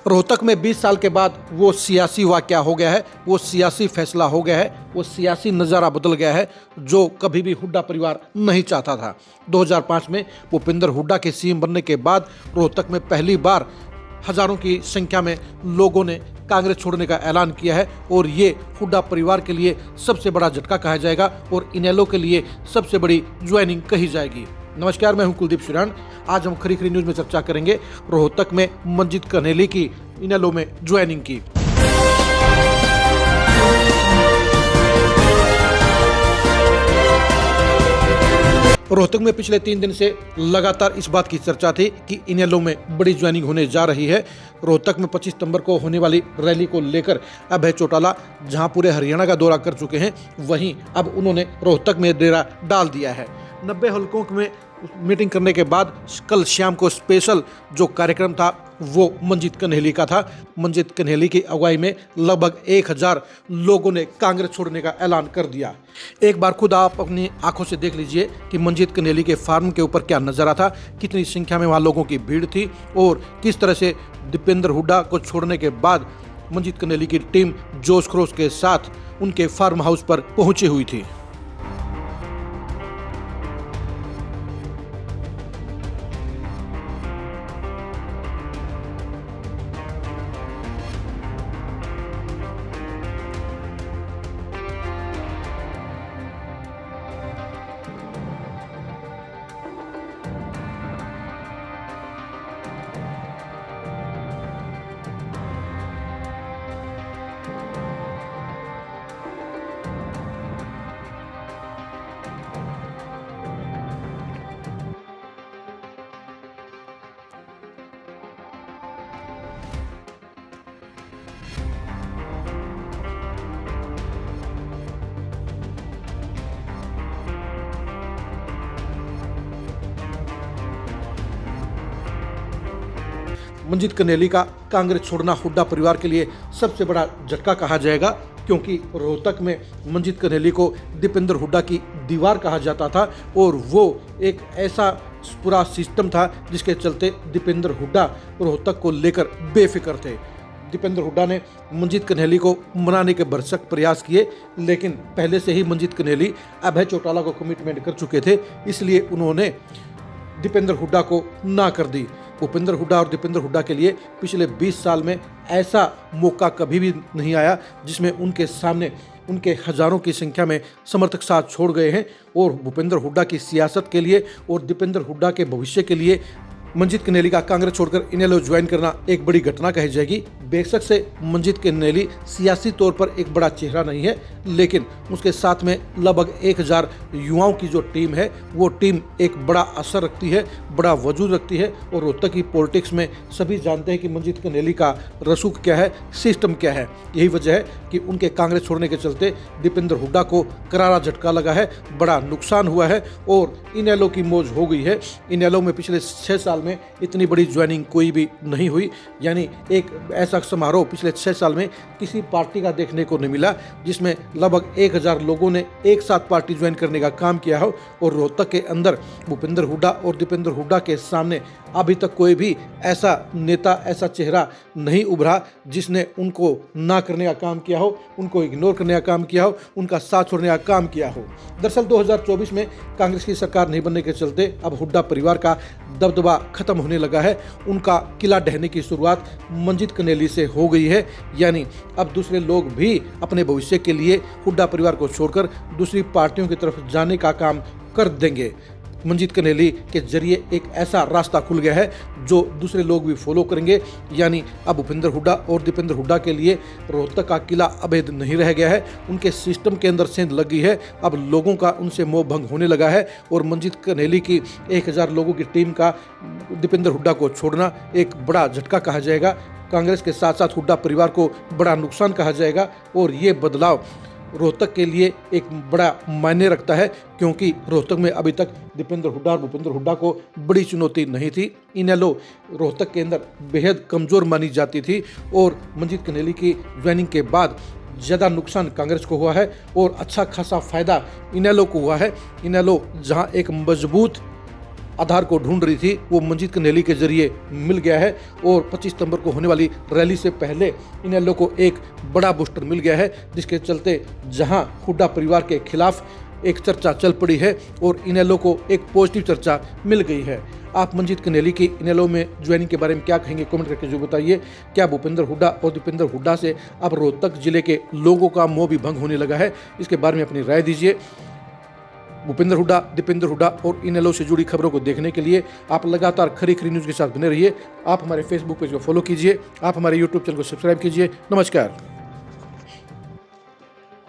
रोहतक में 20 साल के बाद वो सियासी वाक़या हो गया है, वो सियासी फैसला हो गया है, वो सियासी नज़ारा बदल गया है जो कभी भी हुड्डा परिवार नहीं चाहता था। 2005 में भूपेंद्र हुड्डा के सीएम बनने के बाद रोहतक में पहली बार हजारों की संख्या में लोगों ने कांग्रेस छोड़ने का ऐलान किया है और ये हुड्डा परिवार के लिए सबसे बड़ा झटका कहा जाएगा और इनेलो के लिए सबसे बड़ी ज्वाइनिंग कही जाएगी। नमस्कार, मैं हूं कुलदीप शिरान। आज हम खरी खरी न्यूज में चर्चा करेंगे रोहतक में मंजीत कन्हेली की इनेलो में ज्वाइनिंग की। रोहतक में पिछले 3 दिन से लगातार इस बात की चर्चा थी कि इनेलो में बड़ी ज्वाइनिंग होने जा रही है। रोहतक में 25 सितंबर को होने वाली रैली को लेकर अभय चौटाला जहां पूरे हरियाणा का दौरा कर चुके हैं, वहीं अब उन्होंने रोहतक में डेरा डाल दिया है। 90 हलकों में मीटिंग करने के बाद कल शाम को स्पेशल जो कार्यक्रम था वो मंजीत कन्हेली का था। मंजीत कन्हेली की अगुवाई में लगभग 1000 लोगों ने कांग्रेस छोड़ने का ऐलान कर दिया। एक बार खुद आप अपनी आंखों से देख लीजिए कि मंजीत कन्हेली के फार्म के ऊपर क्या नजारा था, कितनी संख्या में वहाँ लोगों की भीड़ थी और किस तरह से दीपेंद्र हुड्डा को छोड़ने के बाद मंजीत कन्हेली की टीम जोश खरोश के साथ उनके फार्म हाउस पर पहुंची हुई थी। मंजीत कन्हेली का कांग्रेस छोड़ना हुड्डा परिवार के लिए सबसे बड़ा झटका कहा जाएगा, क्योंकि रोहतक में मंजीत कन्हेली को दीपेंद्र हुड्डा की दीवार कहा जाता था और वो एक ऐसा पूरा सिस्टम था जिसके चलते दीपेंद्र हुड्डा रोहतक को लेकर बेफिक्र थे। दीपेंद्र हुड्डा ने मंजीत कन्हेली को मनाने के भरसक प्रयास किए, लेकिन पहले से ही मंजीत कन्हेली अभय चौटाला को कमिटमेंट कर चुके थे, इसलिए उन्होंने दीपेंद्र हुड्डा को ना कर दी। भूपेंद्र हुड्डा और दीपेंद्र हुड्डा के लिए पिछले 20 साल में ऐसा मौका कभी भी नहीं आया जिसमें उनके सामने उनके हजारों की संख्या में समर्थक साथ छोड़ गए हैं और भूपेंद्र हुड्डा की सियासत के लिए और दीपेंद्र हुड्डा के भविष्य के लिए मंजीत कन्हेली का कांग्रेस छोड़कर इनेलो ज्वाइन करना एक बड़ी घटना कही जाएगी। बेशक से मंजीत कन्हेली सियासी तौर पर एक बड़ा चेहरा नहीं है, लेकिन उसके साथ में लगभग 1000 युवाओं की जो टीम है वो टीम एक बड़ा असर रखती है, बड़ा वजूद रखती है। और रोहतक की पॉलिटिक्स में सभी जानते हैं कि मंजीत कन्हेली का रसूख क्या है, सिस्टम क्या है। यही वजह है कि उनके कांग्रेस छोड़ने के चलते दीपेंद्र हुड्डा को करारा झटका लगा है, बड़ा नुकसान हुआ है और इनेलो की मौज हो गई है। इनेलो में पिछले 6 साल में इतनी बड़ी ज्वाइनिंग कोई भी नहीं हुई, यानी एक ऐसा समारोह पिछले 6 साल में किसी पार्टी का देखने को नहीं मिला जिसमें लगभग 1000 लोगों ने एक साथ पार्टी ज्वाइन करने का काम किया हो। और रोहतक के अंदर भूपेंद्र हुड्डा और दीपेंद्र हुड्डा के सामने अभी तक कोई भी ऐसा नेता, ऐसा चेहरा नहीं उभरा जिसने उनको ना करने का काम किया हो, उनको इग्नोर करने का काम किया हो, उनका साथ छोड़ने का काम किया हो। दरअसल 2024 में कांग्रेस की सरकार नहीं बनने के चलते अब हुड्डा परिवार का दबदबा खत्म होने लगा है। उनका किला ढहने की शुरुआत मंजीत कन्हेली से हो गई है, यानी अब दूसरे लोग भी अपने भविष्य के लिए हुड्डा परिवार को छोड़कर दूसरी पार्टियों की तरफ जाने का काम कर देंगे। मंजीत कन्हेली के जरिए एक ऐसा रास्ता खुल गया है जो दूसरे लोग भी फॉलो करेंगे, यानी अब भूपेंद्र हुड्डा और दीपेंद्र हुड्डा के लिए रोहतक का किला अभेद नहीं रह गया है। उनके सिस्टम के अंदर सेंध लग गई है, अब लोगों का उनसे मोह भंग होने लगा है और मंजीत कन्हेली की 1000 लोगों की टीम का दीपेंद्र हुड्डा को छोड़ना एक बड़ा झटका कहा जाएगा। कांग्रेस के साथ साथ हुड्डा परिवार को बड़ा नुकसान कहा जाएगा और ये बदलाव रोहतक के लिए एक बड़ा मायने रखता है, क्योंकि रोहतक में अभी तक दीपेंद्र हुड्डा और भूपेंद्र हुड्डा को बड़ी चुनौती नहीं थी। इनेलो रोहतक के अंदर बेहद कमज़ोर मानी जाती थी और मंजीत कन्हेली की ज्वाइनिंग के बाद ज़्यादा नुकसान कांग्रेस को हुआ है और अच्छा खासा फायदा इनेलो को हुआ है। इनेलो जहां एक मजबूत आधार को ढूंढ रही थी वो मंजीत कन्हेली के जरिए मिल गया है और 25 सितंबर को होने वाली रैली से पहले इनेलो को एक बड़ा बूस्टर मिल गया है, जिसके चलते जहां हुड्डा परिवार के खिलाफ एक चर्चा चल पड़ी है और इनेलो को एक पॉजिटिव चर्चा मिल गई है। आप मंजीत कन्हेली की इनेलो में ज्वाइनिंग के बारे में क्या कहेंगे, कमेंट करके जो बताइए। क्या भूपेंद्र हुड्डा और दीपेंद्र हुड्डा से अब रोहतक जिले के लोगों का मोह भी भंग होने लगा है? इसके बारे में अपनी राय दीजिए। भूपेंद्र हुड्डा, दीपेंद्र हुड्डा और इनेलो से जुड़ी खबरों को देखने के लिए आप लगातार खरी खरी न्यूज़ के साथ बने रहिए। आप हमारे फेसबुक पेज को फॉलो कीजिए, आप हमारे यूट्यूब चैनल को सब्सक्राइब कीजिए। नमस्कार।